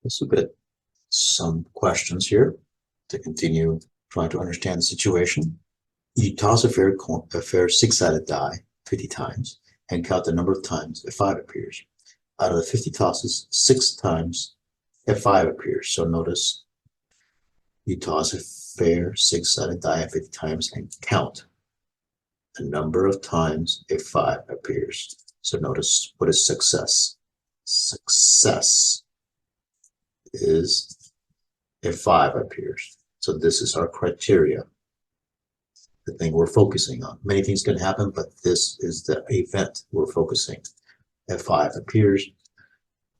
Let's look at some questions here to continue trying to understand the situation. You toss a fair six-sided die 50 times and count the number of times a 5 appears. Out of the 50 tosses, 6 times a 5 appears. So notice you toss a fair six-sided die 50 times and count the number of times a 5 appears. So notice, what is success? Success is a 5 appears. So this is our criteria, the thing we're focusing on. Many things can happen, but this is the event we're focusing. A 5 appears.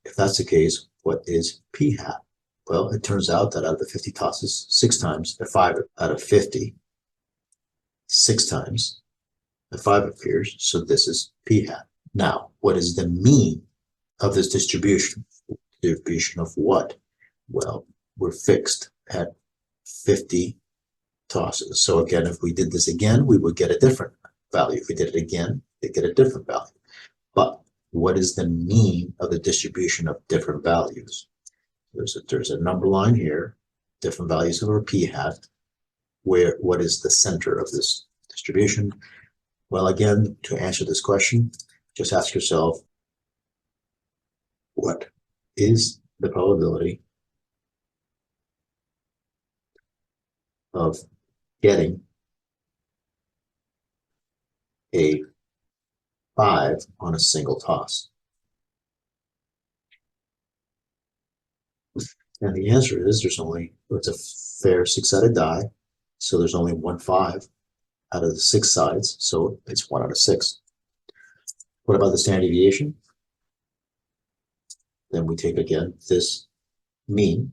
If that's the case, what is p hat? Well, it turns out that out of the 50 tosses, 6 times a 5 out of 50, 6 times a 5 appears. So this is p hat. Now, what is the mean of this distribution? Distribution of what? Well, we're fixed at 50 tosses. So again, if we did this again, we would get a different value. If we did it again, we'd get a different value. But what is the mean of the distribution of different values? There's a number line here, different values of our p hat. What is the center of this distribution? Well, again, to answer this question, just ask yourself, what is the probability of getting a 5 on a single toss? And the answer is it's a fair six-sided die, so there's only 1 5 out of the 6 sides, so it's 1 out of 6. What about the standard deviation? Then we take again this mean.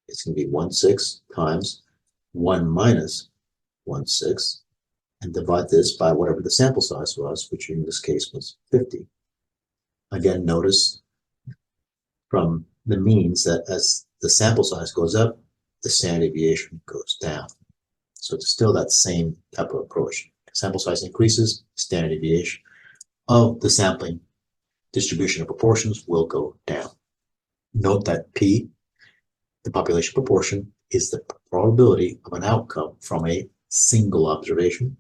It's going to be 1 6 times 1 minus 1 6, and divide this by whatever the sample size was, which in this case was 50. Again, notice from the means that as the sample size goes up, the standard deviation goes down. So it's still that same type of approach. Sample size increases, standard deviation of the sampling distribution of proportions will go down. Note that P, the population proportion, is the probability of an outcome from a single observation.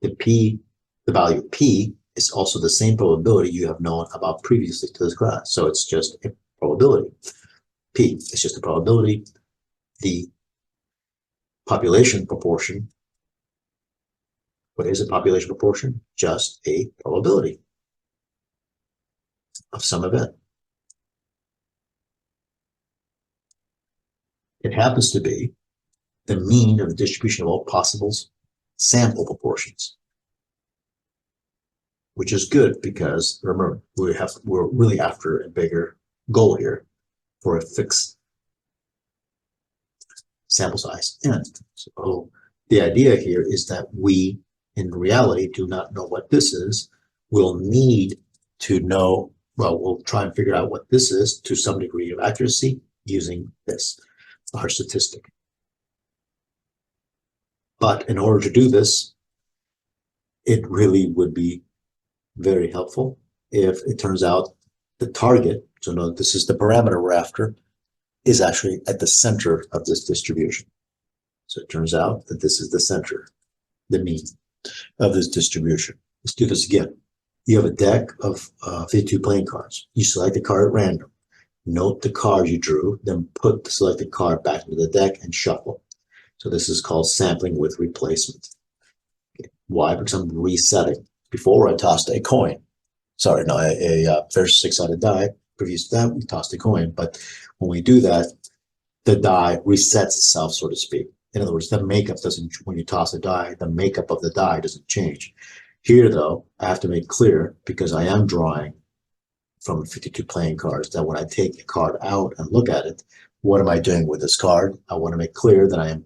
The value P is also the same probability you have known about previously to this class. So it's just a probability. P is just a probability. The population proportion, what is a population proportion? Just a probability of some event. It happens to be the mean of the distribution of all possible sample proportions, which is good because, remember, we're really after a bigger goal here for a fixed sample size n. So the idea here is that we, in reality, do not know what this is. We'll need to know, well, we'll try and figure out what this is to some degree of accuracy using this, our statistic. But in order to do this, it really would be very helpful if it turns out the target, so no, this is the parameter we're after, is actually at the center of this distribution. So it turns out that this is the center, the mean of this distribution. Let's do this again. You have a deck of 52 playing cards. You select a card at random. Note the card you drew, then put the selected card back into the deck and shuffle. So this is called sampling with replacement. Okay. Why? Because I'm resetting. Before I tossed a coin. Sorry, no, a fair six-sided die. Previous to that, we tossed a coin. But when we do that, the die resets itself, so to speak. In other words, the makeup doesn't, when you toss a die, the makeup of the die doesn't change. Here, though, I have to make clear, because I am drawing from 52 playing cards, that when I take a card out and look at it, what am I doing with this card? I want to make clear that I am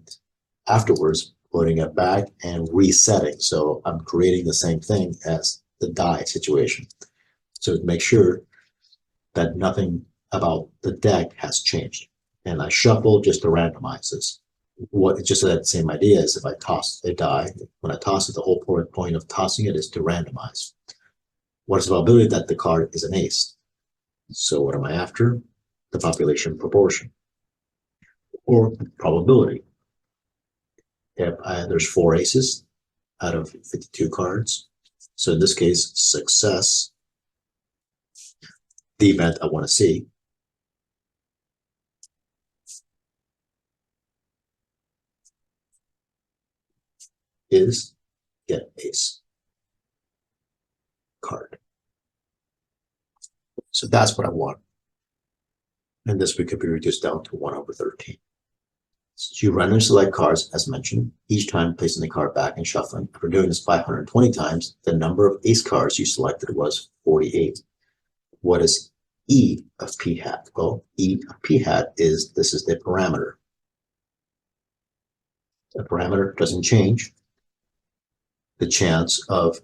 afterwards putting it back and resetting. So I'm creating the same thing as the die situation. So to make sure that nothing about the deck has changed. And I shuffle just to randomize this. Just that same idea as if I toss a die, when I toss it, the whole point of tossing it is to randomize. What is the probability that the card is an ace? So what am I after? The population proportion or probability. If there's 4 aces out of 52 cards. So in this case, success, the event I want to see, is get ace card. So that's what I want. And this could be reduced down to 1/13. So you randomly select cards, as mentioned, each time placing the card back and shuffling. After doing this 520 times, the number of ace cards you selected was 48. What is E of P hat? Well, E of P hat is, this is the parameter. The parameter doesn't change. The chance of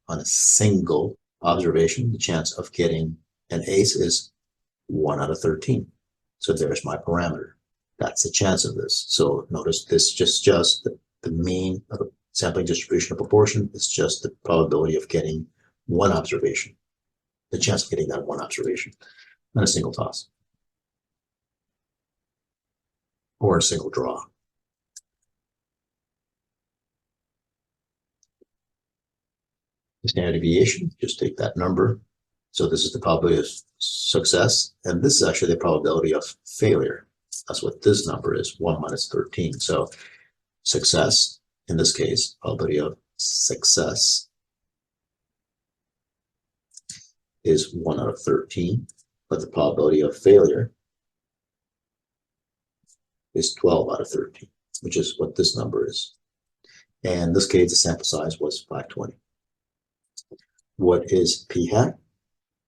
on a single observation, the chance of getting an ace is 1/13. So there's my parameter. That's the chance of this. So notice this just the mean of the sampling distribution of proportion is just the probability of getting one observation, the chance of getting that one observation on a single toss or a single draw. The standard deviation, just take that number. So this is the probability of success, and this is actually the probability of failure. That's what this number is, 1 minus 13. So success, in this case, probability of success is 1/13, but the probability of failure is 12/13, which is what this number is. And in this case, the sample size was 520. What is P hat?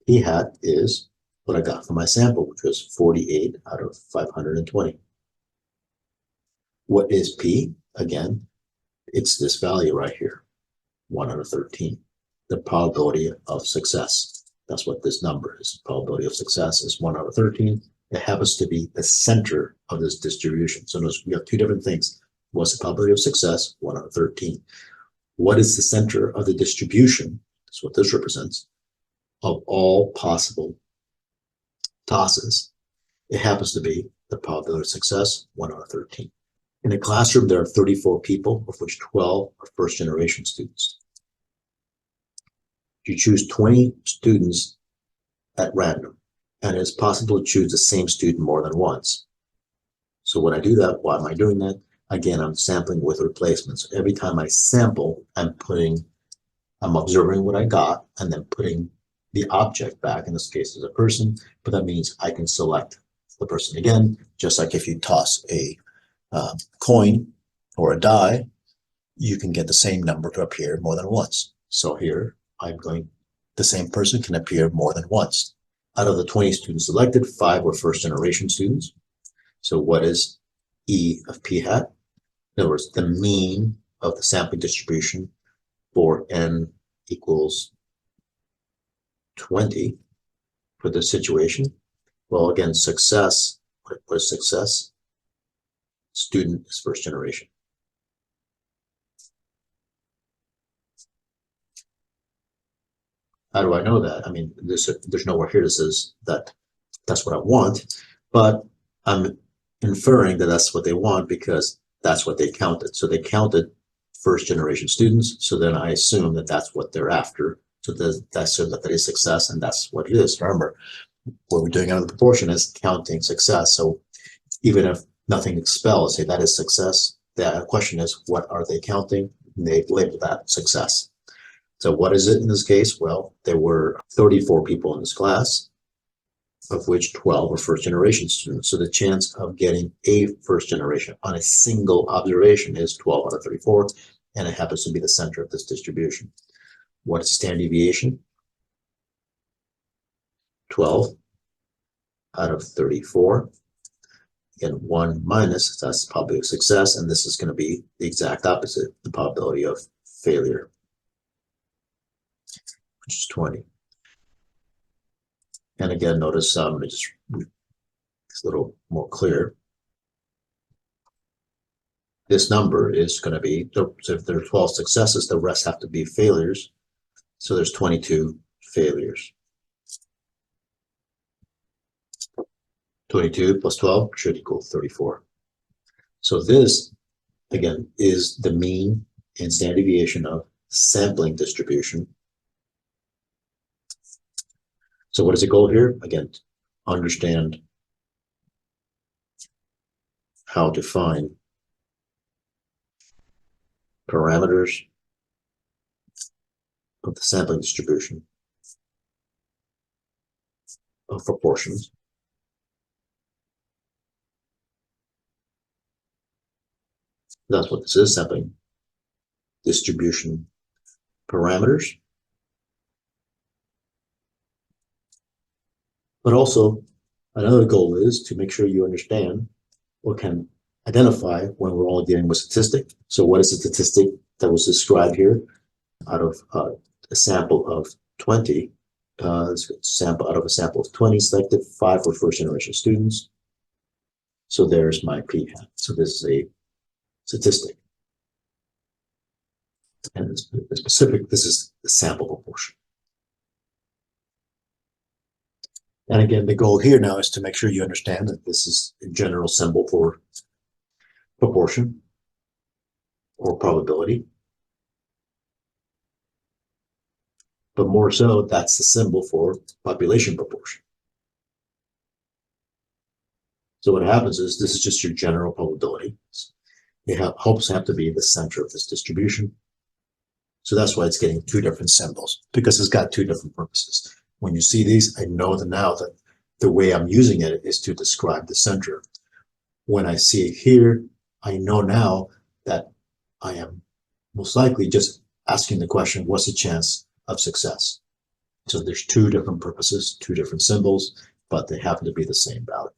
P hat is what I got from my sample, which was 48 out of 520. What is P? Again, it's this value right here, 1/13. The probability of success. That's what this number is. Probability of success is 1/13. It happens to be the center of this distribution. So notice we have two different things. What's the probability of success? 1/13. What is the center of the distribution? That's what this represents. Of all possible tosses, it happens to be the probability of success, 1/13. In a classroom, there are 34 people, of which 12 are first-generation students. You choose 20 students at random, and it's possible to choose the same student more than once. So when I do that, why am I doing that? Again, I'm sampling with replacements. Every time I sample, I'm observing what I got and then putting the object back. In this case, as a person, but that means I can select the person again, just like if you toss a coin or a die, you can get the same number to appear more than once. So here, the same person can appear more than once. Out of the 20 students selected, 5 were first-generation students. So what is E of P hat? In other words, the mean of the sampling distribution for n equals 20 for this situation. Well, again, success, what is success? Student is first generation. How do I know that? I mean, there's nowhere here that says that that's what I want, but I'm inferring that that's what they want because that's what they counted. So they counted first generation students. So then I assume that that's what they're after. So that's so that is success, and that's what it is. Remember, what we're doing out of the proportion is counting success. So even if nothing expels, say that is success. The question is, what are they counting? And they label that success. So what is it in this case? Well, there were 34 people in this class, of which 12 were first generation students. So the chance of getting a first generation on a single observation is 12/34, and it happens to be the center of this distribution. What is standard deviation? 12/34. Again, 1 minus, that's the probability of success, and this is going to be the exact opposite, the probability of failure, which is 20. And again, notice it's a little more clear. This number is going to be, so if there are 12 successes, the rest have to be failures. So there's 22 failures. 22 plus 12 should equal 34. So this, again, is the mean and standard deviation of sampling distribution. So what is the goal here? Again, understand how to find parameters of the sampling distribution of proportions. That's what this is, sampling distribution parameters. But also, another goal is to make sure you understand or can identify when we're only dealing with statistic. So what is the statistic that was described here out of a sample of 20? Sample out of a sample of 20 selected, 5 were first generation students. So there's my p hat. So this is a statistic. And the specific, this is the sample proportion. And again, the goal here now is to make sure you understand that this is a general symbol for proportion or probability. But more so, that's the symbol for population proportion. So what happens is this is just your general probability. It helps have to be the center of this distribution. So that's why it's getting two different symbols, because it's got two different purposes. When you see these, I know that now that the way I'm using it is to describe the center. When I see it here, I know now that I am most likely just asking the question, what's the chance of success? So there's two different purposes, two different symbols, but they happen to be the same value.